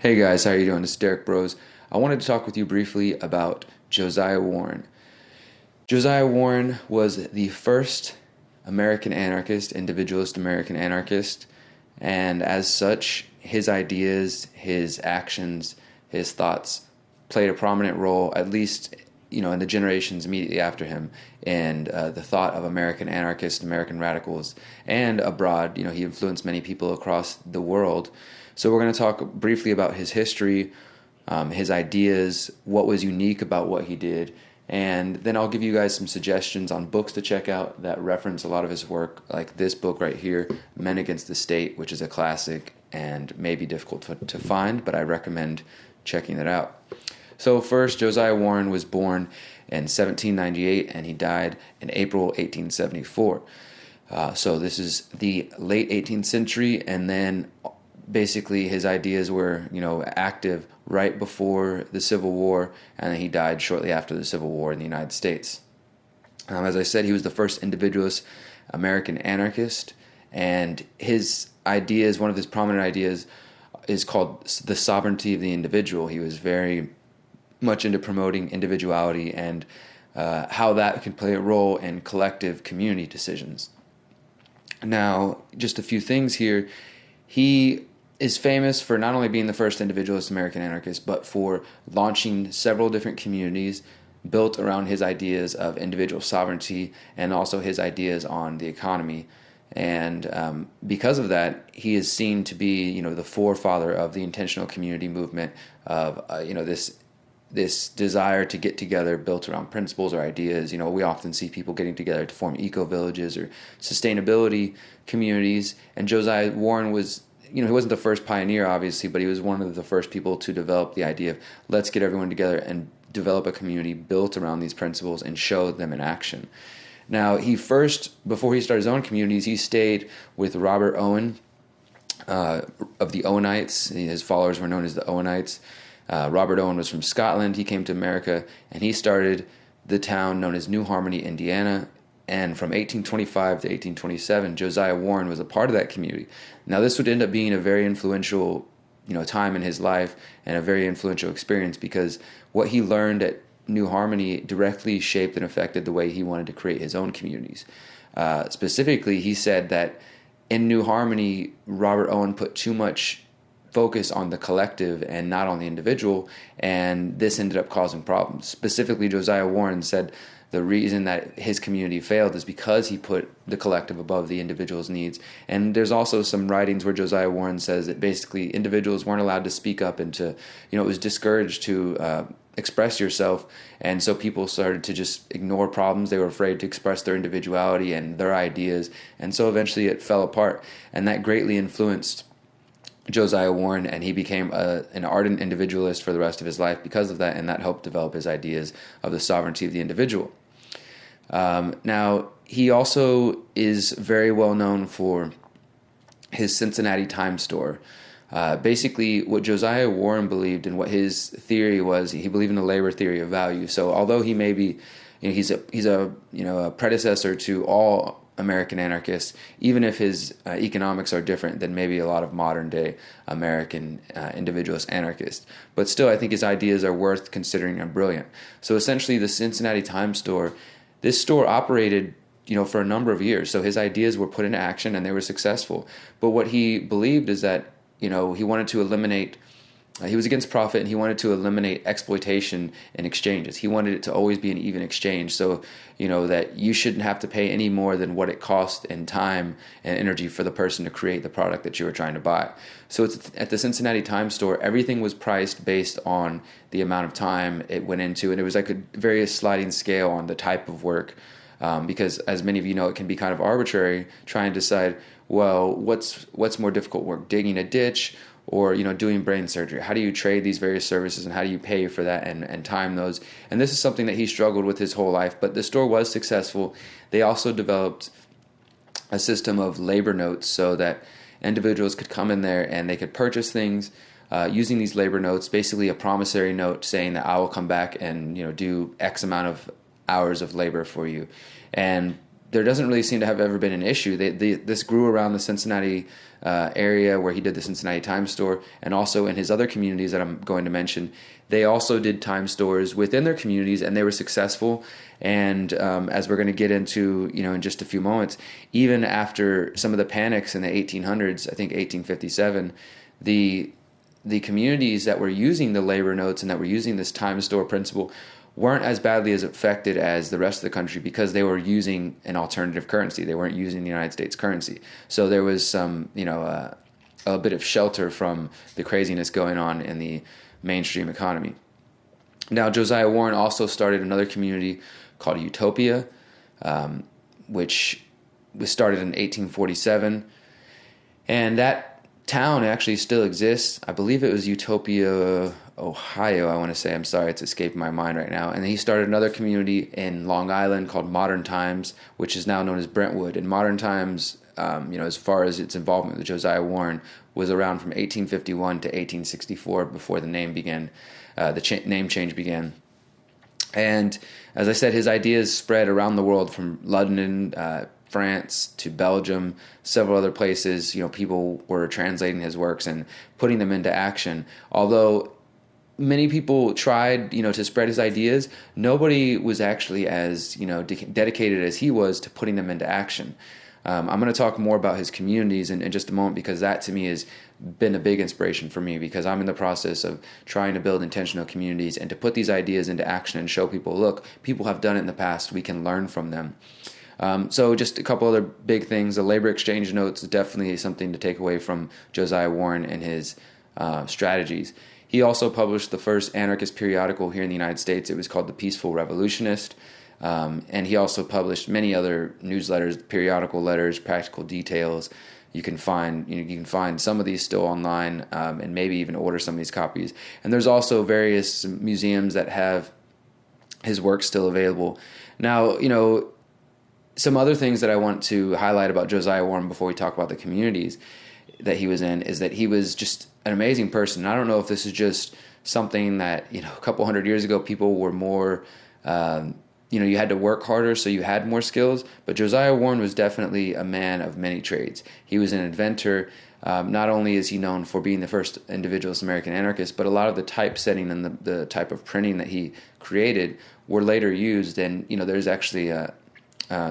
Hey guys, how are you doing? This is Derrick Bros. I wanted to talk with you briefly about Josiah Warren. Josiah Warren was the first American anarchist, individualist American anarchist, and as such, his ideas, his actions, his thoughts played a prominent role, at least in the generations immediately after him, in the thought of American anarchists, American radicals, and abroad. He influenced many people across the world. So we're going to talk briefly about his history, his ideas, what was unique about what he did, and then I'll give you guys some suggestions on books to check out that reference a lot of his work, like this book right here, Men Against the State, which is a classic and may be difficult to find, but I recommend checking it out. So first, Josiah Warren was born in 1798 and he died in April 1874. So this is the late 18th century, and then basically his ideas were, active right before the Civil War, and then he died shortly after the Civil War in the United States. As I said, he was the first individualist American anarchist, and his ideas, one of his prominent ideas, is called the sovereignty of the individual. He was very much into promoting individuality and how that can play a role in collective community decisions. Now, just a few things here. He is famous for not only being the first individualist American anarchist, but for launching several different communities built around his ideas of individual sovereignty and also his ideas on the economy. And because of that, he is seen to be, the forefather of the intentional community movement of, this desire to get together built around principles or ideas. We often see people getting together to form eco-villages or sustainability communities. And Josiah Warren was, he wasn't the first pioneer, obviously, but he was one of the first people to develop the idea of let's get everyone together and develop a community built around these principles and show them in action. Now, before he started his own communities, he stayed with Robert Owen of the Owenites. His followers were known as the Owenites. Robert Owen was from Scotland. He came to America, and he started the town known as New Harmony, Indiana. And from 1825 to 1827, Josiah Warren was a part of that community. Now, this would end up being a very influential, time in his life and a very influential experience, because what he learned at New Harmony directly shaped and affected the way he wanted to create his own communities. Specifically, he said that in New Harmony, Robert Owen put too much focus on the collective and not on the individual, and this ended up causing problems. Specifically, Josiah Warren said the reason that his community failed is because he put the collective above the individual's needs. And there's also some writings where Josiah Warren says that basically individuals weren't allowed to speak up and to, it was discouraged to express yourself, and so people started to just ignore problems. They were afraid to express their individuality and their ideas, and so eventually it fell apart, and that greatly influenced Josiah Warren, and he became an ardent individualist for the rest of his life because of that, and that helped develop his ideas of the sovereignty of the individual. Now, he also is very well known for his Cincinnati time store. Basically, what Josiah Warren believed and what his theory was, he believed in the labor theory of value. So although he may be, he's a predecessor to all American anarchists, even if his economics are different than maybe a lot of modern day American individualist anarchists. But still, I think his ideas are worth considering and brilliant. So essentially, the Cincinnati Time Store, this store operated for a number of years. So his ideas were put into action and they were successful. But what he believed is that, he wanted to eliminate, he was against profit, and he wanted to eliminate exploitation in exchanges. He wanted it to always be an even exchange. So, that you shouldn't have to pay any more than what it cost in time and energy for the person to create the product that you were trying to buy. So it's at the Cincinnati Time Store, everything was priced based on the amount of time it went into, and it was like a very sliding scale on the type of work. Because as many of you know, it can be kind of arbitrary trying to decide, well, what's more difficult work, digging a ditch or doing brain surgery? How do you trade these various services, and how do you pay for that and time those? And this is something that he struggled with his whole life, but the store was successful. They also developed a system of labor notes so that individuals could come in there and they could purchase things using these labor notes, basically a promissory note saying that I will come back and do X amount of hours of labor for you. And there doesn't really seem to have ever been an issue. This grew around the Cincinnati area where he did the Cincinnati Time Store, and also in his other communities that I'm going to mention. They also did time stores within their communities, and they were successful. And as we're going to get into, in just a few moments, even after some of the panics in the 1800s, I think 1857, the communities that were using the labor notes and that were using this time store principle weren't as badly as affected as the rest of the country, because they were using an alternative currency. They weren't using the United States currency. So there was some, a bit of shelter from the craziness going on in the mainstream economy. Now, Josiah Warren also started another community called Utopia, which was started in 1847. And that town actually still exists. I believe it was Utopia, Ohio, I want to say. I'm sorry, it's escaped my mind right now. And he started another community in Long Island called Modern Times, which is now known as Brentwood. And Modern Times, as far as its involvement with Josiah Warren, was around from 1851 to 1864 before the name began, name change began. And as I said, his ideas spread around the world, from London, France to Belgium, several other places. People were translating his works and putting them into action. Although many people tried, to spread his ideas, nobody was actually as, dedicated as he was to putting them into action. I'm going to talk more about his communities in just a moment, because that to me has been a big inspiration for me, because I'm in the process of trying to build intentional communities and to put these ideas into action and show people, look, people have done it in the past, we can learn from them. So just a couple other big things. The labor exchange notes is definitely something to take away from Josiah Warren and his strategies. He also published the first anarchist periodical here in the United States. It was called The Peaceful Revolutionist. And he also published many other newsletters, periodical letters, practical details. You can find some of these still online, and maybe even order some of these copies. And there's also various museums that have his work still available. Now, some other things that I want to highlight about Josiah Warren before we talk about the communities that he was in is that he was just an amazing person. I don't know if this is just something that, a couple hundred years ago people were more, you had to work harder, so you had more skills. But Josiah Warren was definitely a man of many trades. He was an inventor. Not only is he known for being the first individualist American anarchist, but a lot of the typesetting and the type of printing that he created were later used. And, there's actually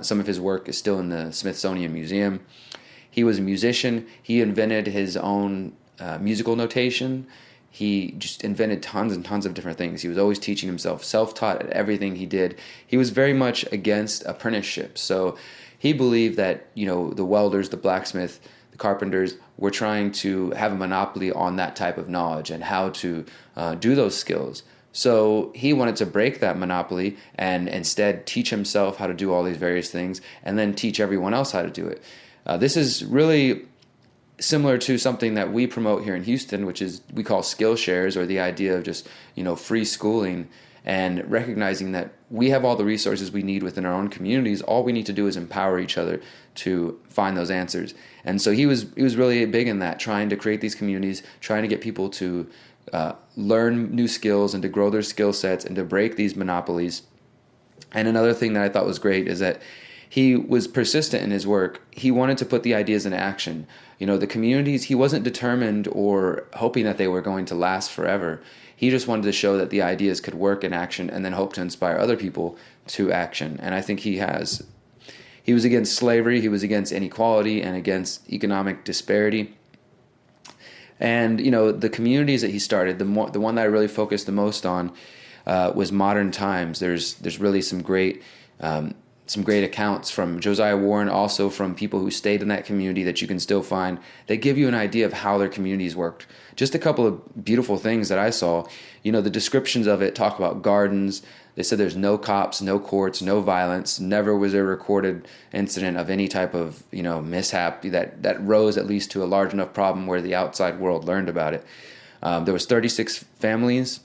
some of his work is still in the Smithsonian Museum. He was a musician. He invented his own musical notation. He just invented tons and tons of different things. He was always teaching himself, self-taught at everything he did. He was very much against apprenticeship. So he believed that, the welders, the blacksmith, the carpenters were trying to have a monopoly on that type of knowledge and how to do those skills. So he wanted to break that monopoly and instead teach himself how to do all these various things and then teach everyone else how to do it. This is really similar to something that we promote here in Houston, which is we call skill shares, or the idea of just, free schooling, and recognizing that we have all the resources we need within our own communities. All we need to do is empower each other to find those answers. And so he was really big in that, trying to create these communities, trying to get people to learn new skills and to grow their skill sets and to break these monopolies. And another thing that I thought was great is that he was persistent in his work. He wanted to put the ideas into action. The communities, he wasn't determined or hoping that they were going to last forever. He just wanted to show that the ideas could work in action and then hope to inspire other people to action. And I think he has. He was against slavery, he was against inequality and against economic disparity. And, the communities that he started, the one that I really focused the most on was Modern Times. There's really some great accounts from Josiah Warren, also from people who stayed in that community that you can still find. They give you an idea of how their communities worked. Just a couple of beautiful things that I saw. The descriptions of it talk about gardens. They said there's no cops, no courts, no violence. Never was there a recorded incident of any type of, mishap that rose at least to a large enough problem where the outside world learned about it. There was 36 families.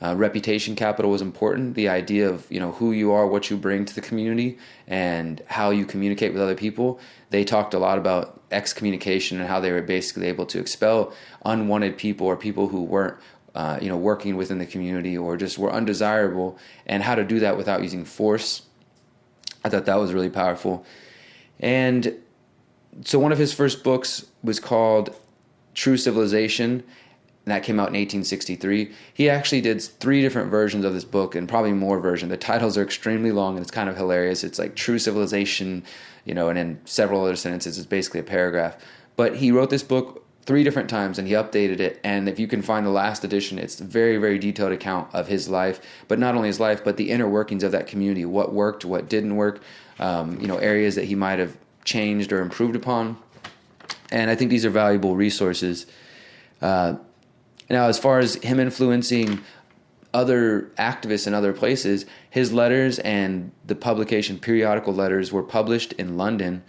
Reputation capital was important. The idea of, who you are, what you bring to the community, and how you communicate with other people. They talked a lot about excommunication and how they were basically able to expel unwanted people or people who weren't, working within the community or just were undesirable, and how to do that without using force. I thought that was really powerful. And so one of his first books was called True Civilization, and that came out in 1863. He actually did 3 different versions of this book, and probably more versions. The titles are extremely long, and it's kind of hilarious. It's like True Civilization, and in several other sentences, it's basically a paragraph. But he wrote this book 3 different times, and he updated it. And if you can find the last edition, it's a very, very detailed account of his life, but not only his life, but the inner workings of that community, what worked, what didn't work, areas that he might have changed or improved upon. And I think these are valuable resources. Now, as far as him influencing other activists in other places, his letters and the publication periodical letters were published in London.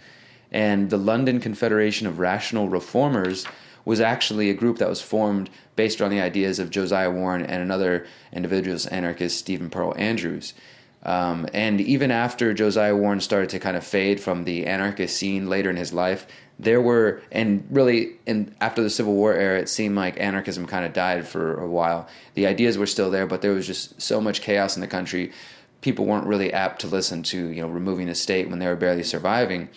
And the London Confederation of Rational Reformers was actually a group that was formed based on the ideas of Josiah Warren and another individualist anarchist, Stephen Pearl Andrews. And even after Josiah Warren started to kind of fade from the anarchist scene later in his life, after the Civil War era, it seemed like anarchism kind of died for a while. The ideas were still there, but there was just so much chaos in the country. People weren't really apt to listen to, removing the state when they were barely surviving.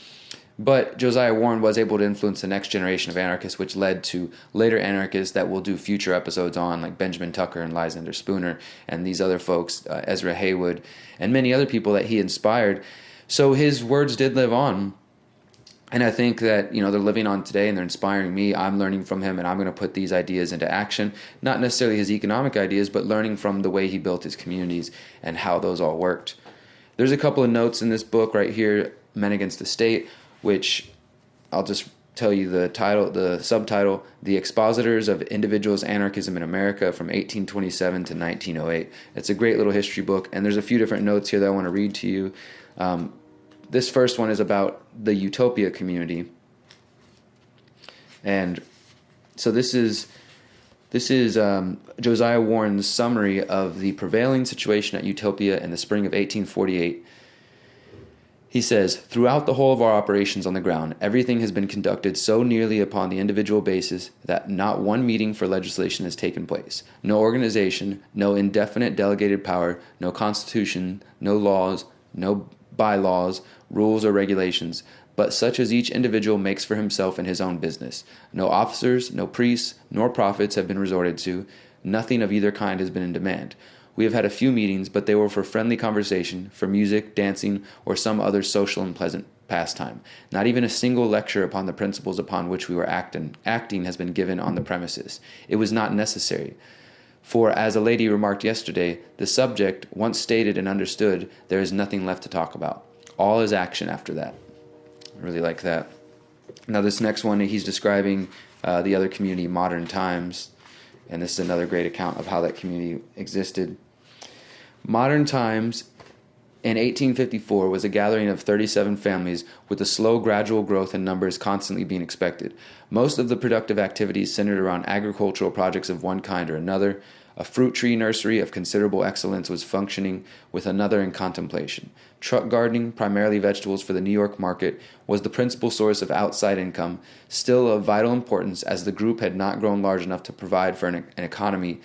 But Josiah Warren was able to influence the next generation of anarchists, which led to later anarchists that we'll do future episodes on, like Benjamin Tucker and Lysander Spooner, and these other folks, Ezra Heywood, and many other people that he inspired. So his words did live on. And I think that, they're living on today and they're inspiring me. I'm learning from him, and I'm going to put these ideas into action. Not necessarily his economic ideas, but learning from the way he built his communities and how those all worked. There's a couple of notes in this book right here, Men Against the State, which I'll just tell you the subtitle, The Expositors of Individualist Anarchism in America from 1827 to 1908. It's a great little history book, and there's a few different notes here that I want to read to you. This first one is about the Utopia community. And so this is Josiah Warren's summary of the prevailing situation at Utopia in the spring of 1848. He says, "Throughout the whole of our operations on the ground, everything has been conducted so nearly upon the individual basis that not one meeting for legislation has taken place. No organization, no indefinite delegated power, no constitution, no laws, no bylaws, rules, or regulations, but such as each individual makes for himself in his own business. No officers, no priests, nor prophets have been resorted to. Nothing of either kind has been in demand. We have had a few meetings, but they were for friendly conversation, for music, dancing, or some other social and pleasant pastime. Not even a single lecture upon the principles upon which we were acting has been given on the premises. It was not necessary. For, as a lady remarked yesterday, the subject, once stated and understood, there is nothing left to talk about. All is action after that." I really like that. Now this next one, he's describing the other community, Modern Times, and this is another great account of how that community existed. Modern Times in 1854 was a gathering of 37 families with a slow, gradual growth in numbers constantly being expected. Most of the productive activities centered around agricultural projects of one kind or another. A fruit tree nursery of considerable excellence was functioning, with another in contemplation. Truck gardening, primarily vegetables for the New York market, was the principal source of outside income, still of vital importance as the group had not grown large enough to provide for an economy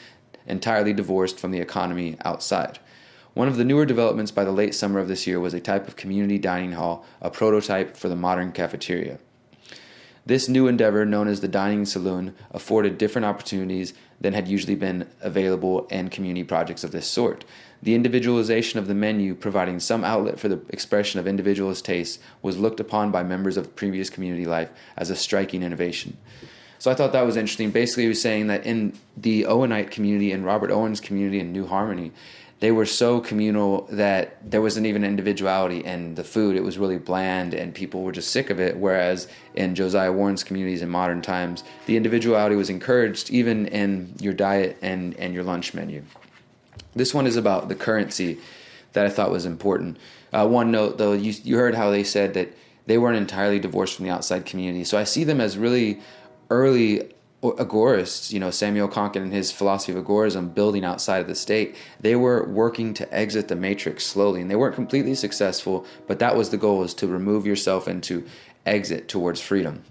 entirely divorced from the economy outside. One of the newer developments by the late summer of this year was a type of community dining hall, a prototype for the modern cafeteria. This new endeavor, known as the dining saloon, afforded different opportunities than had usually been available in community projects of this sort. The individualization of the menu, providing some outlet for the expression of individualist tastes, was looked upon by members of previous community life as a striking innovation. So I thought that was interesting. Basically, he was saying that in the Owenite community and Robert Owen's community in New Harmony, they were so communal that there wasn't even individuality in the food. It was really bland and people were just sick of it. Whereas in Josiah Warren's communities in Modern Times, the individuality was encouraged even in your diet and your lunch menu. This one is about the currency that I thought was important. One note, though, you heard how they said that they weren't entirely divorced from the outside community. So I see them as really early agorists, Samuel Konkin and his philosophy of agorism, building outside of the state. They were working to exit the matrix slowly, and they weren't completely successful, but that was the goal, is to remove yourself and to exit towards freedom.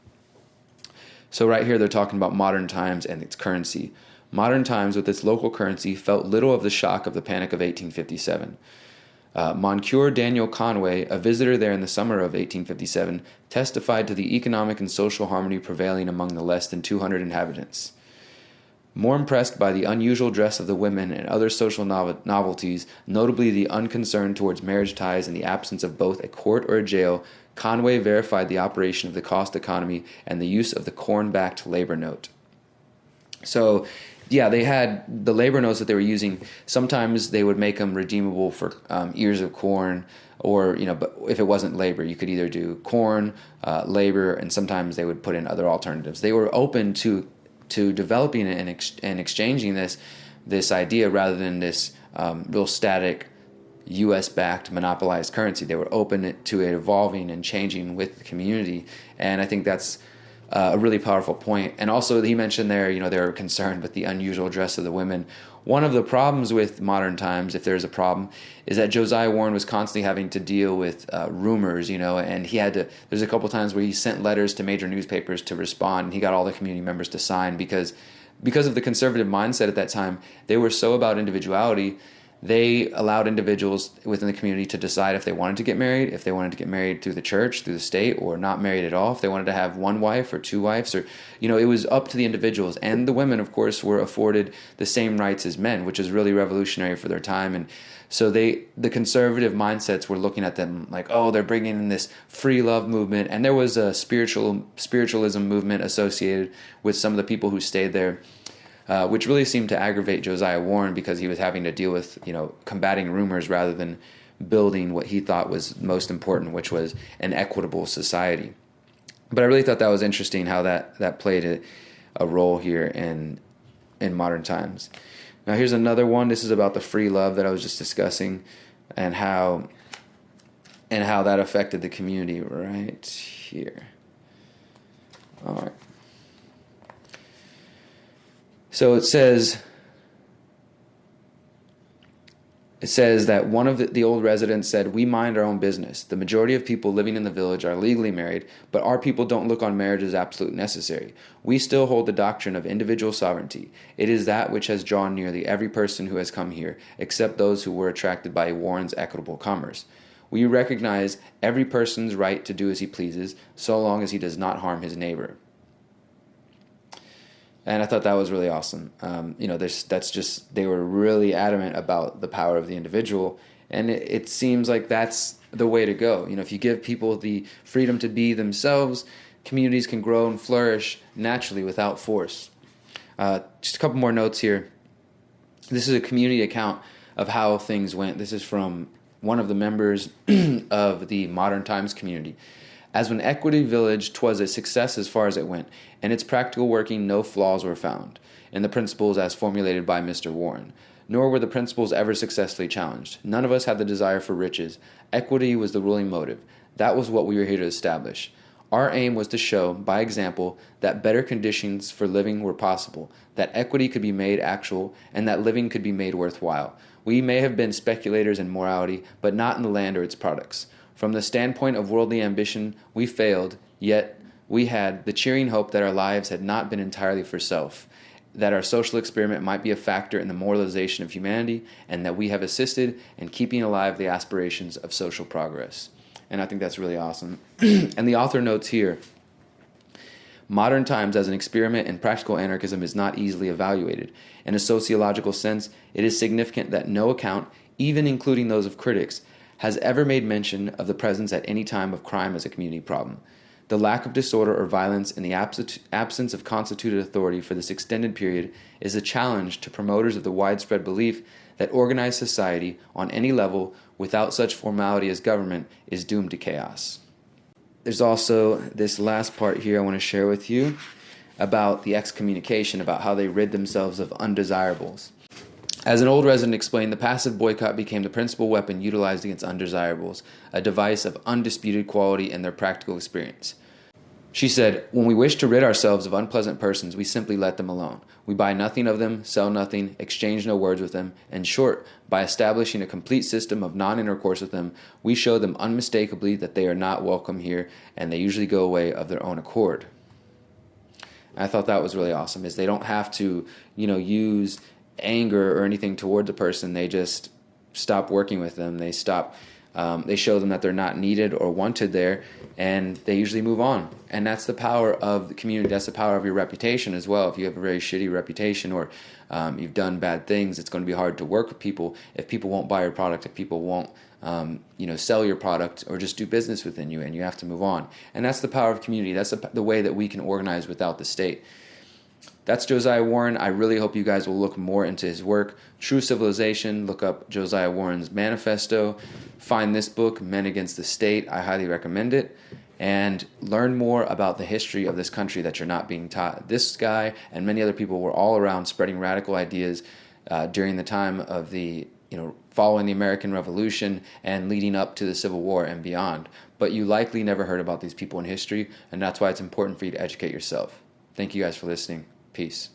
So right here they're talking about Modern Times and its currency. Modern Times, with its local currency, felt little of the shock of the Panic of 1857. Moncure Daniel Conway, a visitor there in the summer of 1857, testified to the economic and social harmony prevailing among the less than 200 inhabitants. More impressed by the unusual dress of the women and other social novelties, notably the unconcern towards marriage ties and the absence of both a court or a jail, Conway verified the operation of the cost economy and the use of the corn-backed labor note. So, yeah, they had the labor notes that they were using. Sometimes they would make them redeemable for ears of corn, or, but if it wasn't labor, you could either do corn, labor, and sometimes they would put in other alternatives. They were open to developing and exchanging this idea rather than this real static U.S.-backed monopolized currency. They were open to it evolving and changing with the community, and I think that's a really powerful point. And also, he mentioned there, they were concerned with the unusual dress of the women. One of the problems with modern times, if there's a problem, is that Josiah Warren was constantly having to deal with rumors, and he had to, there's a couple times where he sent letters to major newspapers to respond, and he got all the community members to sign because of the conservative mindset at that time. They were so about individuality. They allowed individuals within the community to decide if they wanted to get married, if they wanted to get married through the church, through the state, or not married at all, if they wanted to have one wife or two wives, or, it was up to the individuals. And the women, of course, were afforded the same rights as men, which is really revolutionary for their time. And so the conservative mindsets were looking at them like, oh, they're bringing in this free love movement. And there was a spiritualism movement associated with some of the people who stayed there. Which really seemed to aggravate Josiah Warren because he was having to deal with, combating rumors rather than building what he thought was most important, which was an equitable society. But I really thought that was interesting how that played a role here in modern times. Now here's another one. This is about the free love that I was just discussing and how that affected the community right here. All right. So it says that one of the old residents said, "We mind our own business. The majority of people living in the village are legally married, but our people don't look on marriage as absolute necessary. We still hold the doctrine of individual sovereignty. It is that which has drawn nearly every person who has come here, except those who were attracted by Warren's equitable commerce. We recognize every person's right to do as he pleases, so long as he does not harm his neighbor." And I thought that was really awesome. They were really adamant about the power of the individual. And it seems like that's the way to go. If you give people the freedom to be themselves, communities can grow and flourish naturally without force. Just a couple more notes here. This is a community account of how things went. This is from one of the members of the Modern Times community. "As when Equity Village, 'twas a success as far as it went, and its practical working no flaws were found in the principles as formulated by Mr. Warren. Nor were the principles ever successfully challenged. None of us had the desire for riches. Equity was the ruling motive. That was what we were here to establish. Our aim was to show, by example, that better conditions for living were possible, that equity could be made actual, and that living could be made worthwhile. We may have been speculators in morality, but not in the land or its products. From the standpoint of worldly ambition, we failed, yet we had the cheering hope that our lives had not been entirely for self, that our social experiment might be a factor in the moralization of humanity, and that we have assisted in keeping alive the aspirations of social progress." And I think that's really awesome. And the author notes here, "Modern times as an experiment in practical anarchism is not easily evaluated. In a sociological sense, it is significant that no account, even including those of critics, has ever made mention of the presence at any time of crime as a community problem. The lack of disorder or violence and the absence of constituted authority for this extended period is a challenge to promoters of the widespread belief that organized society on any level without such formality as government is doomed to chaos." There's also this last part here I want to share with you about the excommunication, about how they rid themselves of undesirables. As an old resident explained, the passive boycott became the principal weapon utilized against undesirables, a device of undisputed quality in their practical experience. She said, "When we wish to rid ourselves of unpleasant persons, we simply let them alone. We buy nothing of them, sell nothing, exchange no words with them. In short, by establishing a complete system of non-intercourse with them, we show them unmistakably that they are not welcome here, and they usually go away of their own accord." And I thought that was really awesome, is they don't have to, use anger or anything toward the person. They just stop working with them. They stop. They show them that they're not needed or wanted there, and they usually move on. And that's the power of the community. That's the power of your reputation as well. If you have a very shitty reputation, or you've done bad things, it's going to be hard to work with people if people won't buy your product, if people won't sell your product or just do business within you, and you have to move on. And that's the power of community. That's the way that we can organize without the state. That's Josiah Warren. I really hope you guys will look more into his work. True Civilization, look up Josiah Warren's Manifesto. Find this book, Men Against the State. I highly recommend it. And learn more about the history of this country that you're not being taught. This guy and many other people were all around spreading radical ideas during the time of the, following the American Revolution and leading up to the Civil War and beyond. But you likely never heard about these people in history, and that's why it's important for you to educate yourself. Thank you guys for listening. Peace.